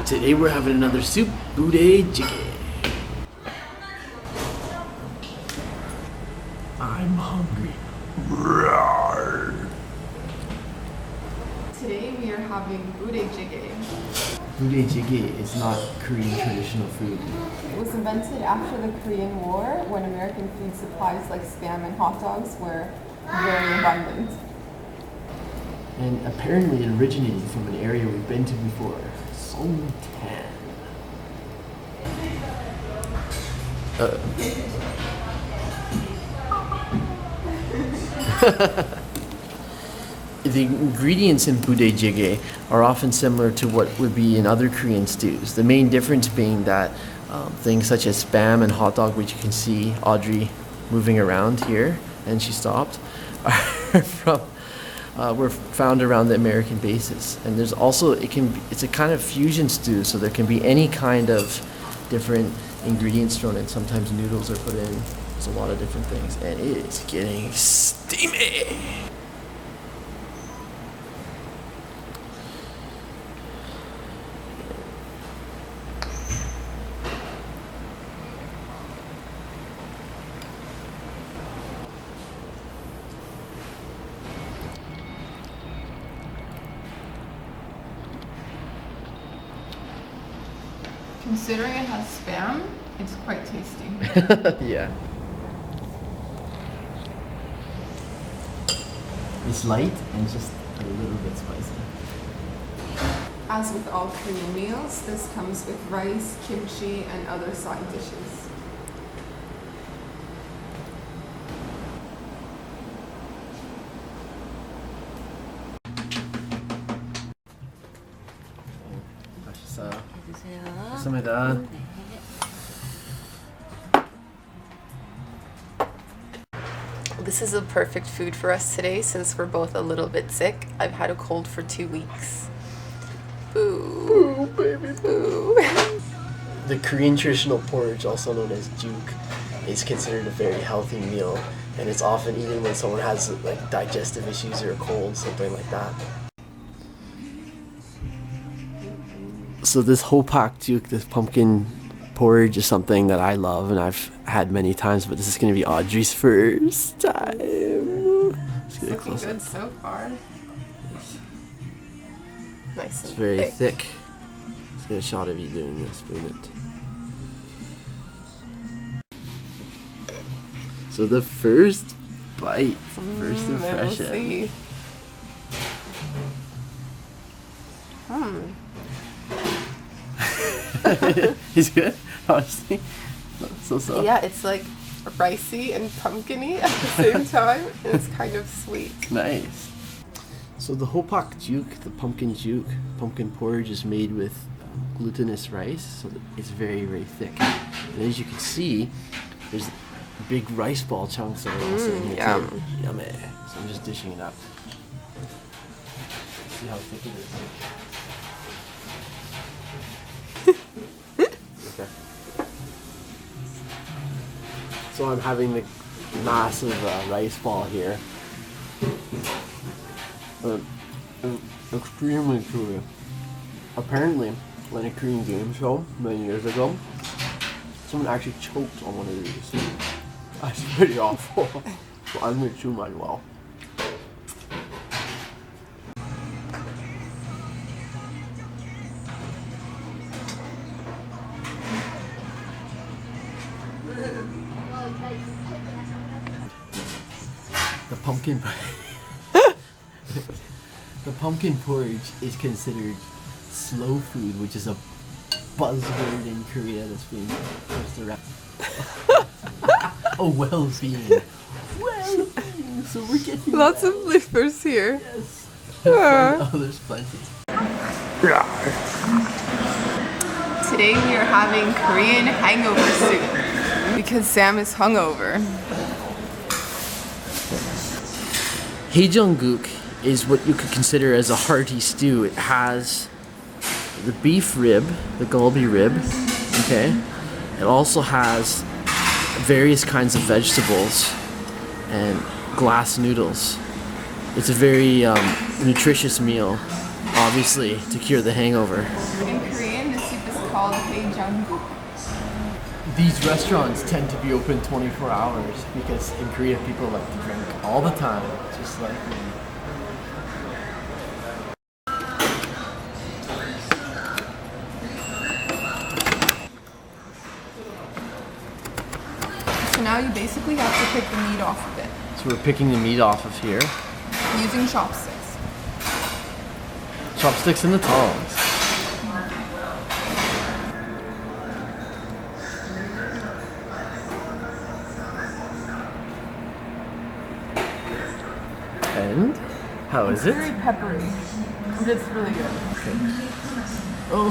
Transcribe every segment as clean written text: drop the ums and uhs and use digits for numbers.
Today we're having another soup, Budae Jjigae. I'm hungry. Today we are having Budae Jjigae. Budae Jjigae is not Korean traditional food. It was invented after the Korean War when American food supplies like Spam and hot dogs were very abundant. And apparently it originated from an area we've been to before, Tan. The ingredients in Budae Jjigae are often similar to what would be in other Korean stews. The main difference being that things such as Spam and hot dog, which you can see Audrey moving around here, and she stopped, were found around the American bases. And there's also, it's a kind of fusion stew, so there can be any kind of different ingredients thrown in. Sometimes noodles are put in. There's a lot of different things, and it is getting steamy. Considering it has Spam, it's quite tasty. Yeah. It's light and just a little bit spicy. As with all Korean meals, this comes with rice, kimchi, and other side dishes. 감사합니다. This is a perfect food for us today since we're both a little bit sick. I've had a cold for 2 weeks. Boo. Boo, baby, boo. The Korean traditional porridge, also known as juk, is considered a very healthy meal, and it's often eaten when someone has like digestive issues or a cold, something like that. So this hotdog juk, this pumpkin porridge, is something that I love and I've had many times, but this is going to be Audrey's first time. Let's get It's close looking up. good so far. Nice It's and very thick. thick. Let's get a shot of you doing this movement. So the first bite, first impression. We'll see. He's good, honestly. So. Yeah, it's like ricey and pumpkin-y at the same time, and it's kind of sweet. Nice. So the hotdog juk, the pumpkin porridge, is made with glutinous rice, so that it's very, very thick. And as you can see, there's big rice ball chunks that are also in here yum. too. Yummy. So I'm just dishing it up. See how thick it is. Okay. So I'm having the massive rice ball here. Extremely chewy. Apparently, when a Korean game show many years ago, someone actually choked on one of these. That's pretty awful. So I'm gonna chew mine well. The pumpkin porridge is considered slow food, which is a buzzword in Korea that's being used around. Oh, well-being. Well-being. So we're getting Lots of flavors here. Yes. Ah. Oh, there's plenty. Today we are having Korean hangover soup because Sam is hungover. Haejungguk is what you could consider as a hearty stew. It has the beef rib, the galbi rib, okay? It also has various kinds of vegetables and glass noodles. It's a very nutritious meal, obviously, to cure the hangover. In Korean, this called Haejanguk. These restaurants tend to be open 24 hours because in Korea people like to drink all the time, just like me. So now you basically have to pick the meat off of it So we're picking the meat off of here. using chopsticks. Chopsticks and the tongs. And how is it? Very peppery, but it's really good. Okay. Oh.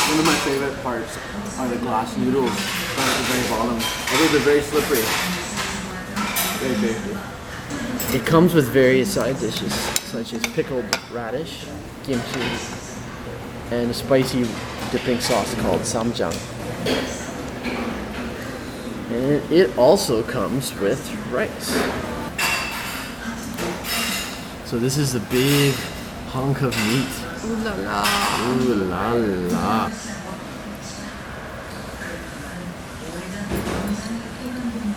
One of my favorite parts are the glass noodles down at the very bottom. Although they're very slippery. Very tasty. It comes with various side dishes, such as pickled radish, kimchi, and a spicy dipping sauce called samjang. And it also comes with rice. So this is a big hunk of meat. Ooh la la. Ooh la la.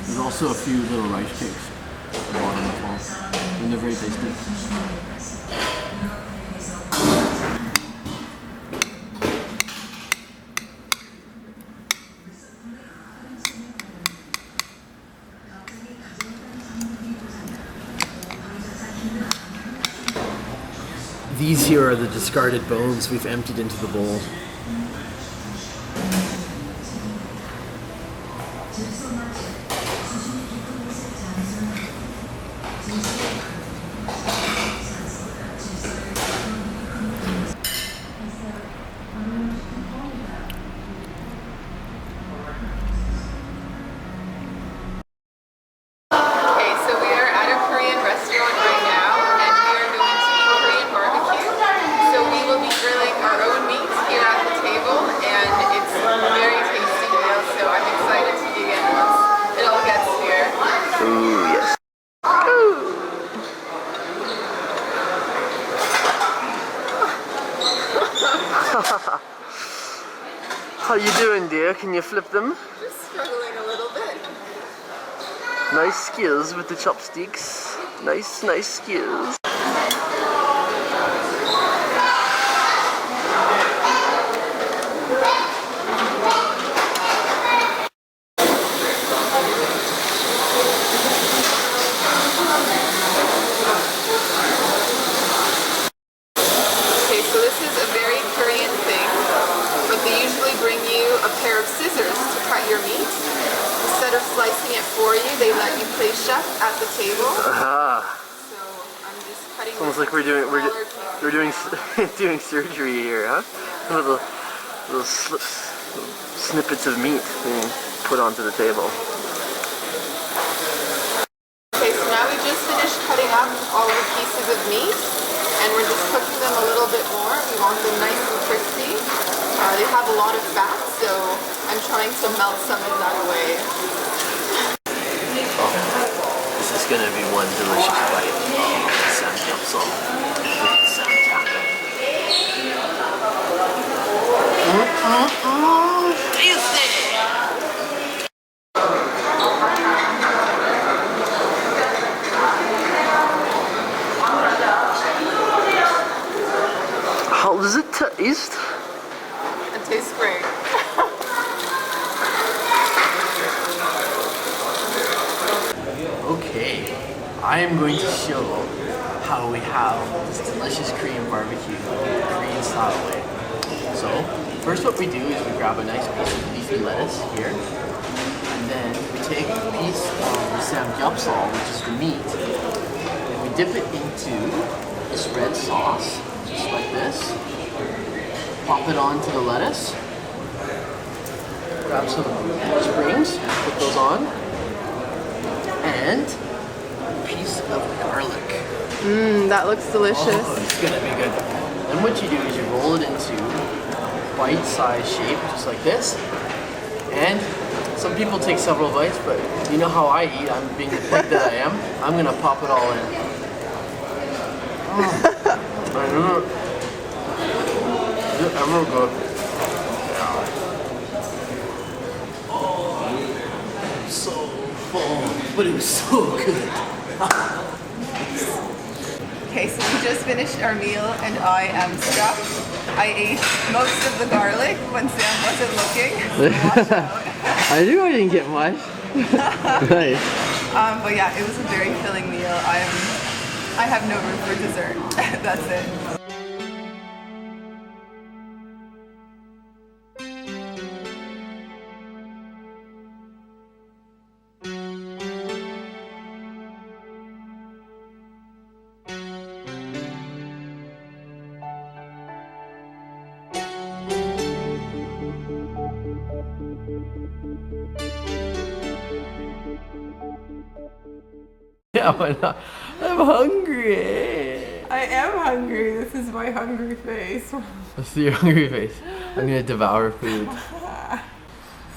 There's also a few little rice cakes at the bottom as well. And they're very tasty. These here are the discarded bones we've emptied into the bowl. Okay, so we are at a Korean restaurant right now, and we are going to eat Korean barbecue. So we will be grilling our own meat here at the table, and it's a very tasty meal. So I'm excited to dig in once it all gets here. Ooh, yes. How you doing, dear? Can you flip them? Just struggling a little bit. Nice skills with the chopsticks. Nice, nice skills. Okay, so this is a very Korean thing, but they usually bring you a pair of scissors to cut your meat. Instead of slicing it for you, they let you play chef at the table. Ah, So I'm just cutting. it's almost like we're doing doing surgery here, huh? Some of the little snippets of meat being put onto the table. Okay, so now we just finished cutting up all the pieces of meat, and we're just cooking them a little bit more. We want them nice and crispy. They have a lot of fat, so I'm trying to melt some of that away. This is gonna be one delicious bite. Samgyeopsal with samjang. Tasty! How does it taste? It tastes great. Okay, I am going to show how we have this delicious Korean barbecue the Korean style way. So, first what we do is we grab a nice piece of leafy lettuce here, and then we take a piece of the samgyeopsal, which is the meat, and we dip it into this red sauce, just like this. Pop it onto the lettuce. Grab some springs, put those on, and a piece of garlic. That looks delicious. Oh, it's gonna be good. Then what you do is you roll it into bite-sized shape, just like this. And some people take several bites, but you know how I eat. I'm being the pig that I am. I'm gonna pop it all in. I never. Is it ever good? Yeah. So full, but it was so good. Okay, so we just finished our meal and I am stuffed. I ate most of the garlic when Sam wasn't looking. Watch out. I knew I didn't get much. Nice. But yeah, it was a very filling meal. I have no room for dessert. That's it. Yeah, why not? I'm hungry. I am hungry. This is my hungry face. Let's see your hungry face. I'm gonna devour food.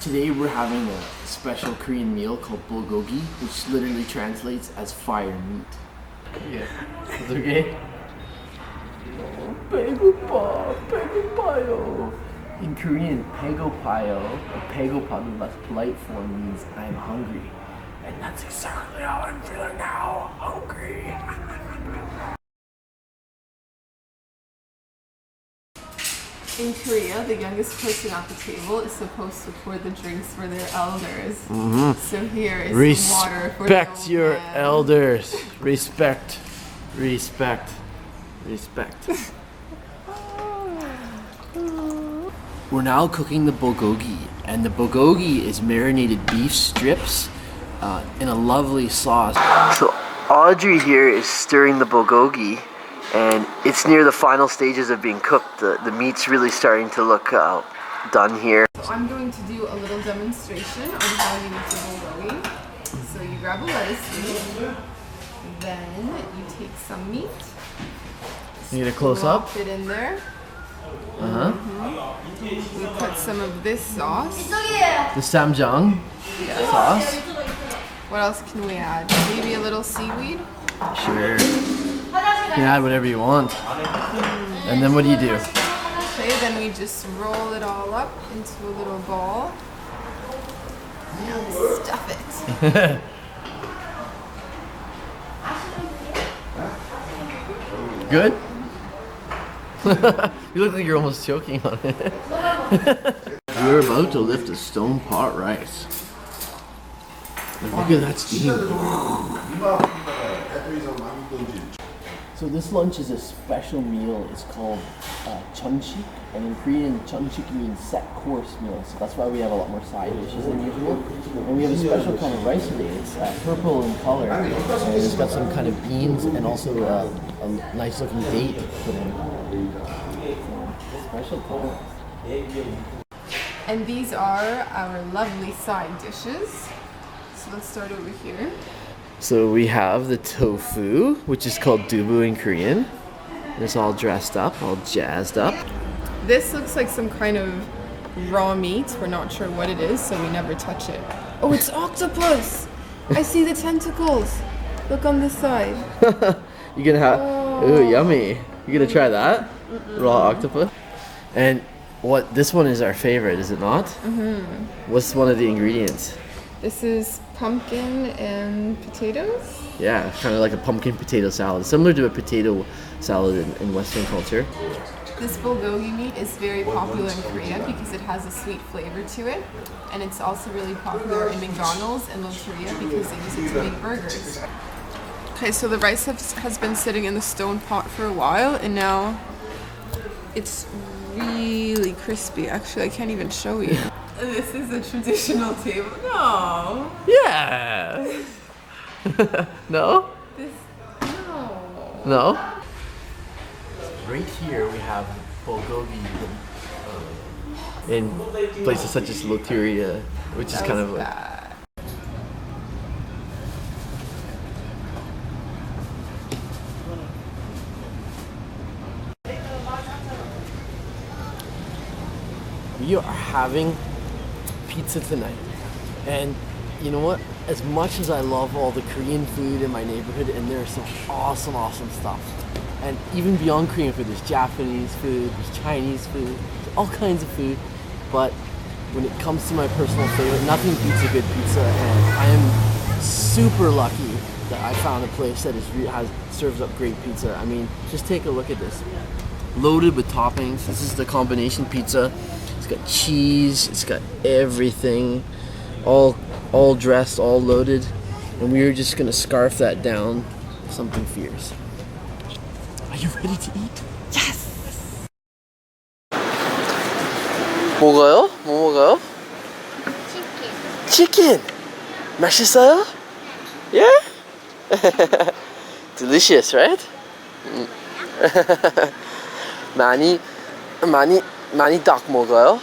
Today we're having a special Korean meal called Bulgogi, which literally translates as fire meat. Yeah, it's okay. 배고파, 배고파요. In Korean, 배고파요, or 배고파, the less polite form, means I'm hungry. And that's exactly how I'm feeling now. Hungry. In Korea, the youngest person at the table is supposed to pour the drinks for their elders. So here is some water for the Respect old your man. elders. Respect. Respect. Respect. We're now cooking the bulgogi, and the bulgogi is marinated beef strips in a lovely sauce. So Audrey here is stirring the bulgogi, and it's near the final stages of being cooked. The meat's really starting to look done here. So I'm going to do a little demonstration on how you make the bulgogi. So you grab a lettuce leaf, then you take some meat. You get a close up? Plop it in there. We put some of this sauce. The samjang sauce. What else can we add? Maybe a little seaweed. Sure. You can add whatever you want. And then what do you do? Okay, then we just roll it all up into a little ball. And stuff it. Good? You look like you're almost choking on it. You're about to lift a stone pot rice. And look at that steam. So this lunch is a special meal. It's called chunchik, and in Korean, chunchik means set course meal. So that's why we have a lot more side dishes than usual. And we have a special kind of rice today. It's purple in color, and it's got some kind of beans and also a nice looking date put in. Special color. And these are our lovely side dishes. So let's start over here. So we have the tofu, which is called dubu in Korean. It's all dressed up, all jazzed up. This looks like some kind of raw meat. We're not sure what it is, so we never touch it. Oh, it's octopus! I see the tentacles. Look on this side. You gonna have? Ooh, yummy! You gonna try that? Raw octopus. And what? This one is our favorite, is it not? What's one of the ingredients? This is pumpkin and potatoes. Yeah, kind of like a pumpkin potato salad, similar to a potato salad in Western culture. This bulgogi meat is very popular in Korea because it has a sweet flavor to it, and it's also really popular in McDonald's and Loteria because they use it to make burgers. Okay, so the rice has been sitting in the stone pot for a while, and now it's really crispy. Actually, I can't even show you. This is a traditional table. No. Yeah. No? No. No? Right here we have bulgogi in places such as Loteria, which is kind of like... bad. We are having pizza tonight, and you know what? As much as I love all the Korean food in my neighborhood, and there's some awesome stuff, And even beyond Korean food, there's Japanese food, there's Chinese food, there's all kinds of food. But when it comes to my personal favorite, nothing beats a good pizza. And I am super lucky that I found a place that serves up great pizza. I mean, just take a look at this. Loaded with toppings. This is the combination pizza. It's got cheese, it's got everything, all dressed, all loaded. And we were just gonna scarf that down with something fierce. Are you ready to eat? Yes! 뭐가요? 뭐 먹어요? 치킨! 맛있어요? Yeah? Delicious, right? 많이 닭 먹어요?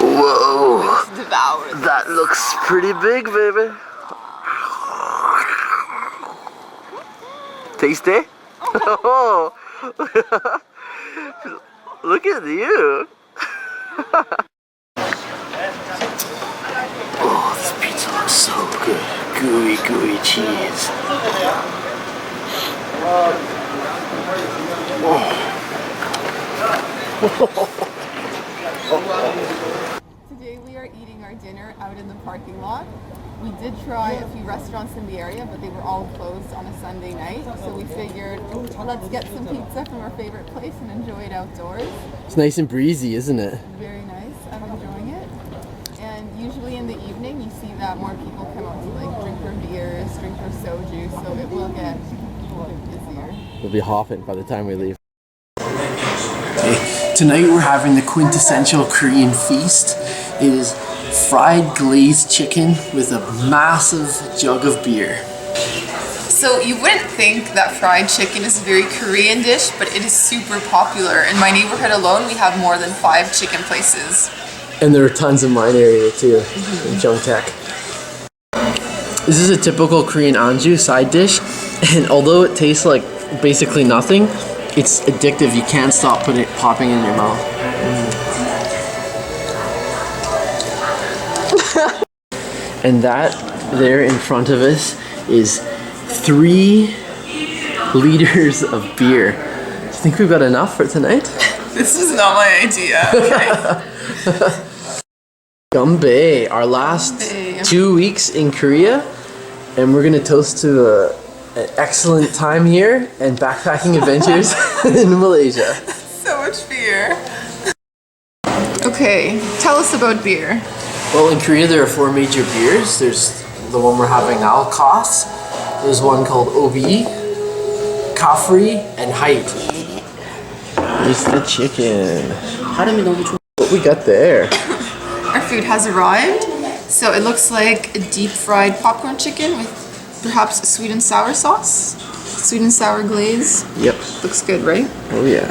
Whoa! That looks pretty big, baby. Tasty? Oh. Look at you. Oh, this pizza looks so good. Gooey, gooey cheese. Today we are eating our dinner out in the parking lot. We did try a few restaurants in the area, but they were all closed on a Sunday night. So we figured, let's get some pizza from our favorite place and enjoy it outdoors. It's nice and breezy, isn't it? Very nice. I'm enjoying it. And usually in the evening, you see that more people come out to like drink their beers, drink their soju. So it will get a bit busier. We'll be hopping by the time we leave. Okay, tonight we're having the quintessential Korean feast. It is fried glazed chicken with a massive jug of beer. So you wouldn't think that fried chicken is a very Korean dish, but it is super popular. In my neighborhood alone, we have more than 5 chicken places. And there are tons in mine area too, in Jungtaek. This is a typical Korean anju side dish, and although it tastes like basically nothing, it's addictive. You can't stop popping in your mouth. And that there in front of us is 3 liters of beer. Do you think we've got enough for tonight? This is not my idea. Okay. Ganbae, our last 2 weeks in Korea, and we're gonna toast to an excellent time here and backpacking adventures in Malaysia. So much beer. Okay, tell us about beer. Well, in Korea there are 4 major beers. There's the one we're having now, Kos. There's one called Obi, Kafri, and Hait. It's the chicken. What we got there? Our food has arrived. So it looks like a deep fried popcorn chicken with perhaps a sweet and sour sauce. Sweet and sour glaze. Yep. Looks good, right? Oh yeah.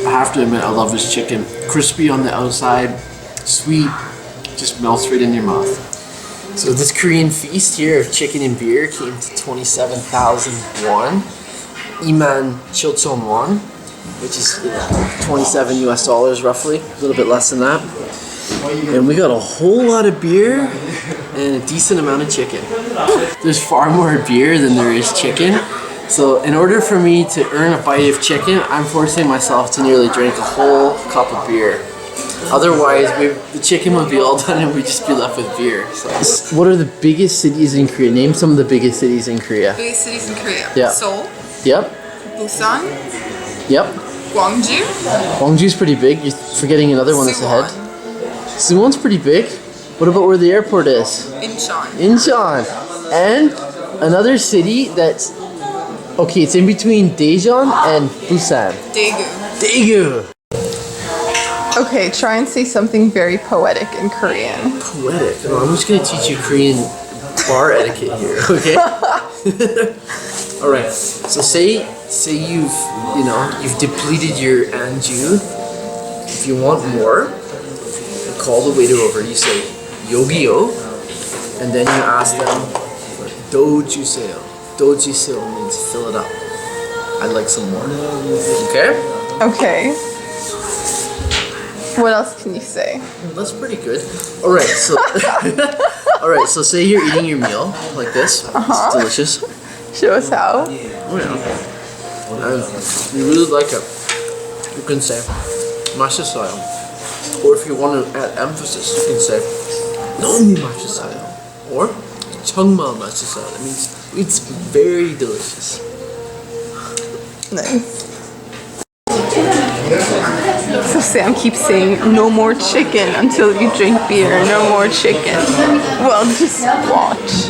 I have to admit, I love this chicken. Crispy on the outside, sweet, just melts right in your mouth. So this Korean feast here of chicken and beer came to 27,000 won, Iman Chilchon won, which is 27 US dollars roughly, a little bit less than that. And we got a whole lot of beer and a decent amount of chicken. There's far more beer than there is chicken. So in order for me to earn a bite of chicken, I'm forcing myself to nearly drink a whole cup of beer. Otherwise, the chicken would be all done and we'd just be left with beer. So. What are the biggest cities in Korea? Name some of the biggest cities in Korea. Biggest cities in Korea. Yeah. Seoul. Yep. Busan. Yep. Gwangju. Gwangju's pretty big. You're forgetting another one that's ahead. Suwon's pretty big. What about where the airport is? Incheon. Incheon. And another city that's... Okay, it's in between Daejeon and Busan. Daegu. Daegu! Okay, try and say something very poetic in Korean. Poetic? Oh, I'm just gonna teach you Korean bar etiquette here, okay? Alright, so say you've depleted your anju. If you want more, you call the waiter over, you say, Yogiyo, and then you ask them, do juseyo. Do juseyo means fill it up. I'd like some more. Okay? Okay. What else can you say? That's pretty good. Alright, so alright, so say you're eating your meal like this. It's delicious. Show us how. Oh yeah. And you really like it. You can say mashed style. Or if you want to add emphasis, you can say 너무 맛있어요. Or 정말 맛있어요. That means it's very delicious. Nice. So Sam keeps saying no more chicken until you drink beer. No more chicken. Well, just watch.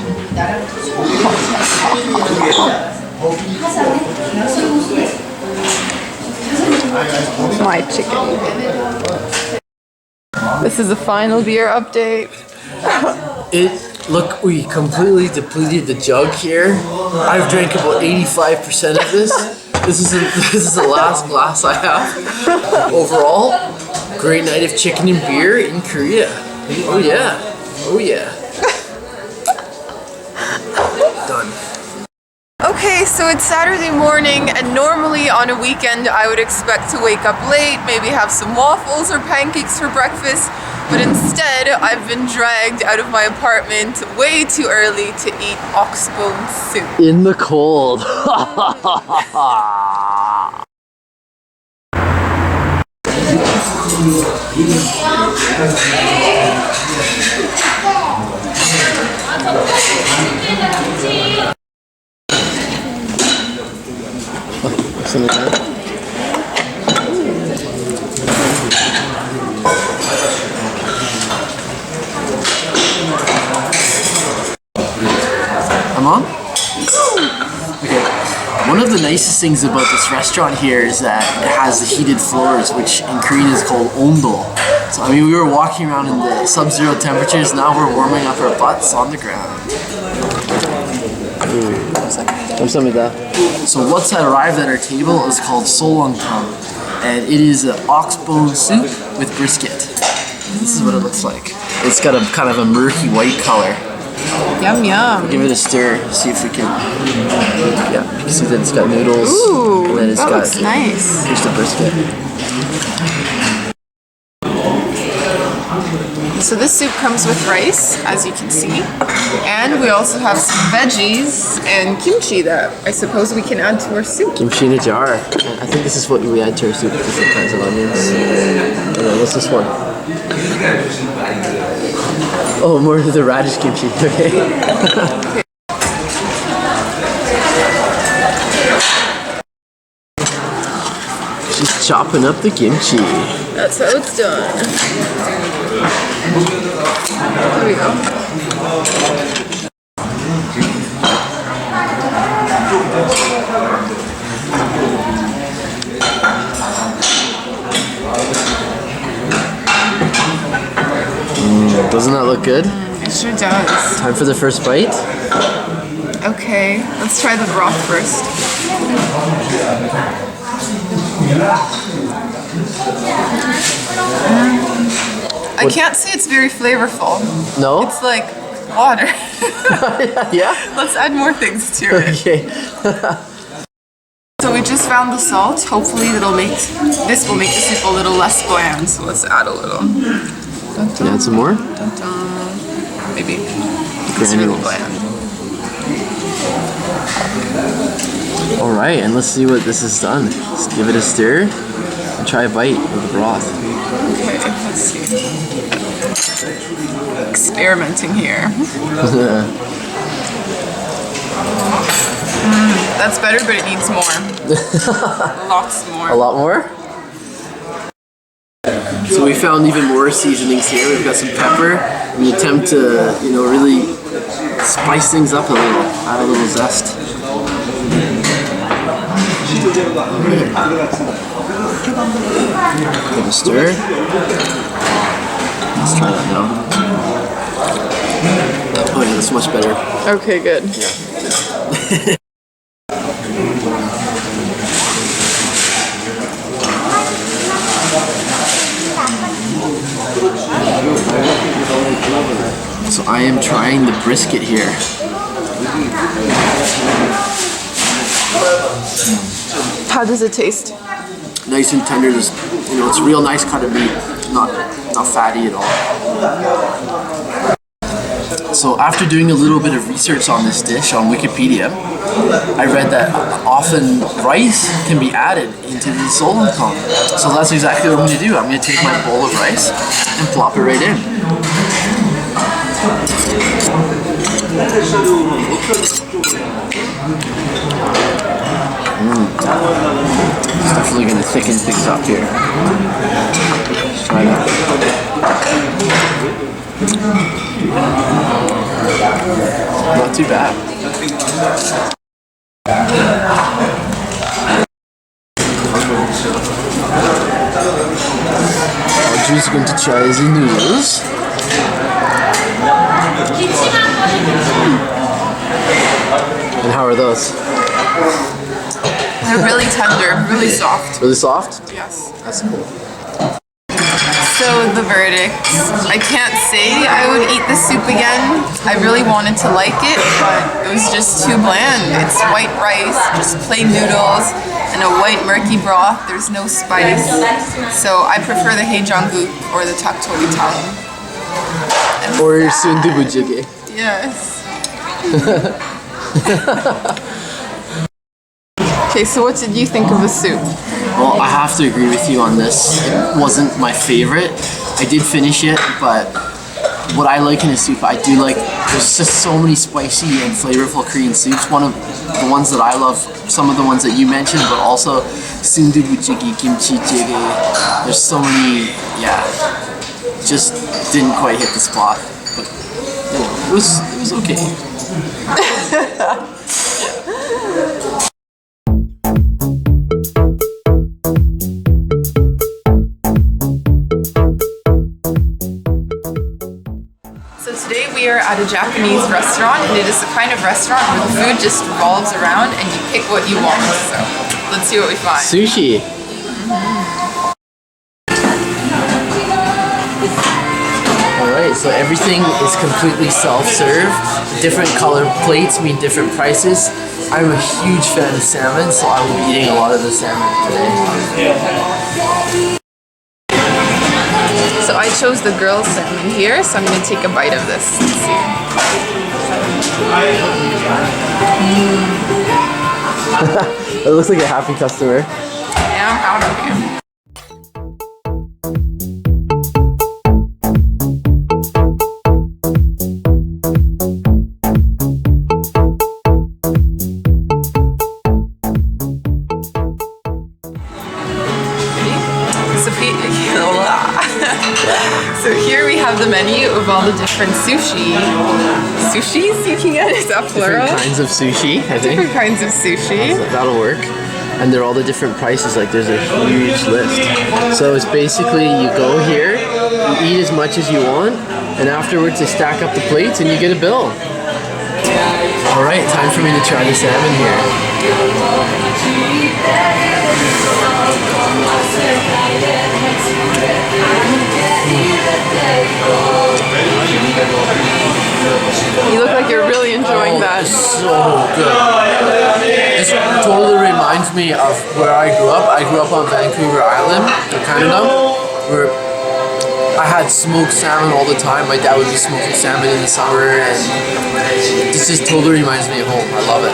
My chicken. This is the final beer update. Look, we completely depleted the jug here. I've drank about 85% of this. This is the last glass I have. Overall, great night of chicken and beer in Korea. Oh yeah, oh yeah. Done. Okay, so it's Saturday morning, and normally on a weekend I would expect to wake up late, maybe have some waffles or pancakes for breakfast, but instead I've been dragged out of my apartment way too early to eat oxbone soup. In the cold. Something like that. I'm on? Okay. One of the nicest things about this restaurant here is that it has the heated floors, which in Korean is called ondol. So I mean, we were walking around in the sub-zero temperatures, now we're warming up our butts on the ground. So what's arrived at our table is called solongtang, and it is an oxbone soup with brisket. This is what it looks like. It's got a kind of a murky white color. Yum yum. Give it a stir, see if we can. Yeah, you can see that it's got noodles. Ooh, and then it's that got. looks nice. Here's the brisket. So this soup comes with rice, as you can see, and we also have some veggies and kimchi that I suppose we can add to our soup. Kimchi in a jar. I think this is what we add to our soup. Different kinds of onions. Okay, what's this one? Oh, more of the radish kimchi. Okay. She's chopping up the kimchi. That's how it's done. There we go. Doesn't that look good? It sure does. Time for the first bite? Okay, let's try the broth first. I can't say it's very flavorful. No? It's like water. Yeah? Let's add more things to it. Okay. So we just found the salt. Hopefully this will make the soup a little less bland. So let's add a little. Dun, Can you add some more? dun, dun. Maybe. It's really bland. Alright, and let's see what this has done. Let's give it a stir and try a bite of the broth. Okay, let's see. Experimenting here. That's better, but it needs more. Lots more. A lot more? So we found even more seasonings here. We've got some pepper in the attempt to, really spice things up a little, add a little zest. Give a stir. Let's try that now. Oh yeah, that's much better. Okay, good. So I am trying the brisket here. How does it taste? Nice and tender. Just, you know, it's a real nice cut of meat. Not fatty at all. So after doing a little bit of research on this dish on Wikipedia, I read that often rice can be added into the solomon. So that's exactly what I'm going to do. I'm going to take my bowl of rice and plop it right in. It's definitely going to thicken things up here. Let's try that. Not too bad. Audrey's going to try the noodles. And how are those? They're really tender, really soft. Really soft? Yes. That's cool. So the verdict, I can't say I would eat the soup again. I really wanted to like it, but it was just too bland. It's white rice, just plain noodles, and a white murky broth. There's no spice. So I prefer the Haejanguk or the Tteokbokki tang. Or Budae Jjigae. Yes. Okay, so what did you think of the soup? Well, I have to agree with you on this. It wasn't my favorite. I did finish it, but what I like in a soup, I do like, there's just so many spicy and flavorful Korean soups. One of the ones that I love, some of the ones that you mentioned, but also Budae Jjigae, Kimchi Jjigae. There's so many, yeah, just didn't quite hit the spot. But you know, it was okay. We are at a Japanese restaurant, and it is the kind of restaurant where the food just revolves around and you pick what you want. So let's see what we find. Sushi. Alright, so everything is completely self-serve. Different colored plates mean different prices. I'm a huge fan of salmon, so I will be eating a lot of the salmon today. So I chose the grilled salmon here, so I'm going to take a bite of this. Let's see. It looks like a happy customer. Yeah, I'm proud of you. So here we have the menu of all the different sushis you can get. Is that plural? Different kinds of sushi, I think. Different kinds of sushi. That'll work. And they're all the different prices, like there's a huge list. So it's basically you go here, you eat as much as you want, and afterwards they stack up the plates and you get a bill. Alright, time for me to try the salmon here. You look like you're really enjoying that. It's so good. This totally reminds me of where I grew up. I grew up on Vancouver Island, Canada, where I had smoked salmon all the time. My dad would be smoking salmon in the summer, and this just totally reminds me of home. I love it.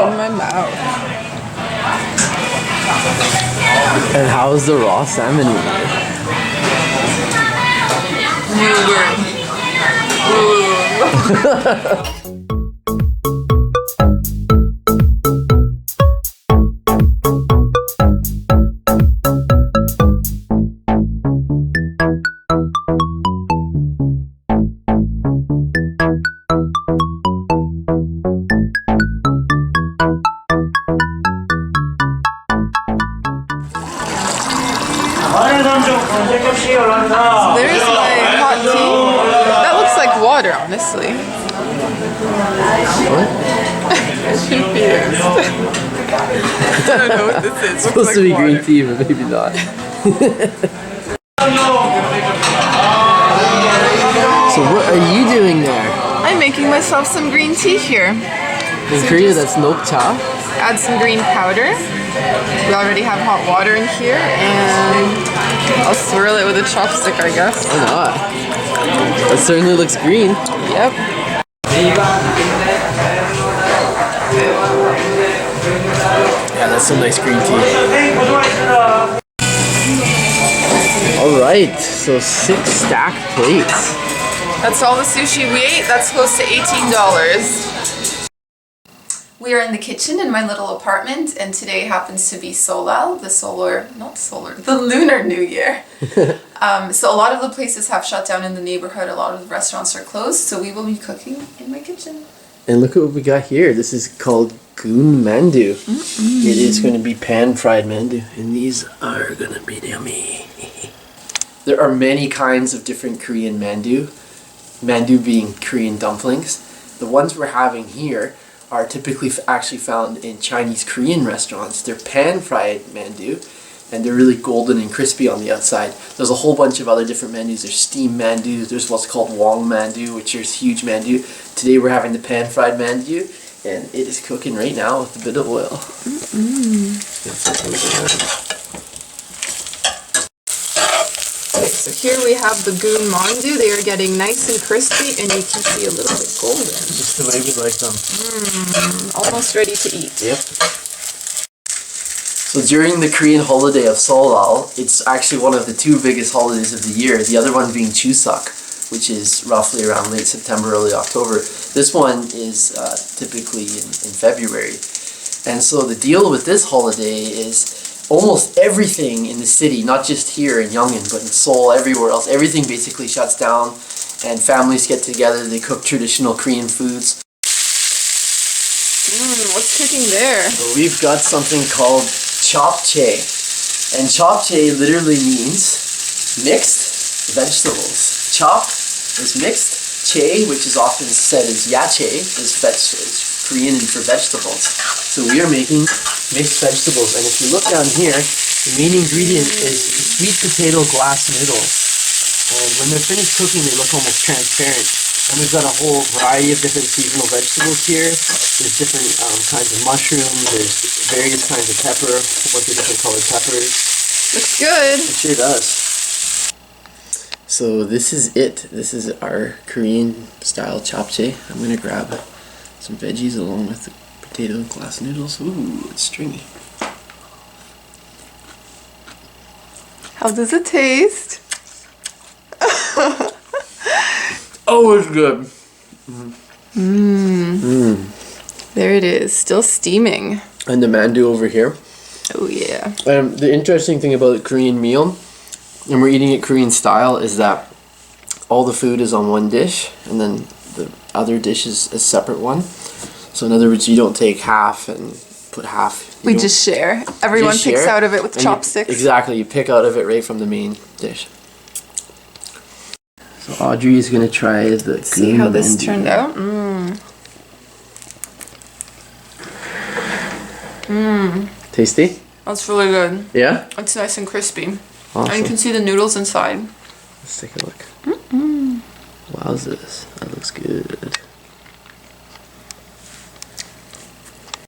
In my mouth. And how's the raw salmon eating? There's my hot tea. That looks like water, honestly. What? confused. I don't know what this is. It's supposed to be green tea, but maybe not. So what are you doing there? I'm making myself some green tea here. In Korea, that's nok cha. Add some green powder. We already have hot water in here, and I'll swirl it with a chopstick, I guess. Why not? That certainly looks green. Yep. Yeah, that's some nice green tea. Alright, so 6 stacked plates. That's all the sushi we ate. That's close to $18. We are in the kitchen in my little apartment, and today happens to be Solal, the Lunar New Year. So a lot of the places have shut down in the neighborhood. A lot of the restaurants are closed, so we will be cooking in my kitchen. And look at what we got here. This is called goon mandu. It is going to be pan-fried mandu, and these are going to be yummy. There are many kinds of different Korean mandu. Mandu being Korean dumplings. The ones we're having here are typically actually found in Chinese Korean restaurants. They're pan-fried mandu, and they're really golden and crispy on the outside. There's a whole bunch of other different mandus. There's steamed mandu, there's what's called wong mandu, which is huge mandu. Today we're having the pan-fried mandu, and it is cooking right now with a bit of oil. Okay, so here we have the goon mandu. They are getting nice and crispy, and you can see a little bit golden. Just the way we like them. Almost ready to eat. Yep. So during the Korean holiday of Solal, it's actually one of the 2 biggest holidays of the year. The other one being Chuseok, which is roughly around late September, early October. This one is typically in February. And so the deal with this holiday is almost everything in the city, not just here in Yongin, but in Seoul, everywhere else, everything basically shuts down, and families get together, they cook traditional Korean foods. What's cooking there? So we've got something called japchae. And japchae literally means mixed vegetables. Chop is mixed, chae, which is often said as yachae, is Korean for vegetables. So we are making mixed vegetables, and if you look down here, the main ingredient is sweet potato glass noodles. And when they're finished cooking, they look almost transparent. And we've got a whole variety of different seasonal vegetables here. There's different kinds of mushrooms, there's various kinds of pepper, a whole bunch of different colored peppers. Looks good. It sure does. So this is it. This is our Korean style japchae. I'm going to grab some veggies along with the potato and glass noodles. Ooh, it's stringy. How does it taste? Oh, it's good. There it is, still steaming. And the mandu over here. Oh yeah. The interesting thing about a Korean meal, and we're eating it Korean style, is that all the food is on one dish, and then the other dish is a separate one. So in other words, you don't take half and put half. We just share. Everyone picks out of it with chopsticks. Exactly, you pick out of it right from the main dish. So Audrey is going to try the See how this turned out? Tasty? That's really good. Yeah? It's nice and crispy. Awesome. And you can see the noodles inside. Let's take a look. Wowzers, that looks good.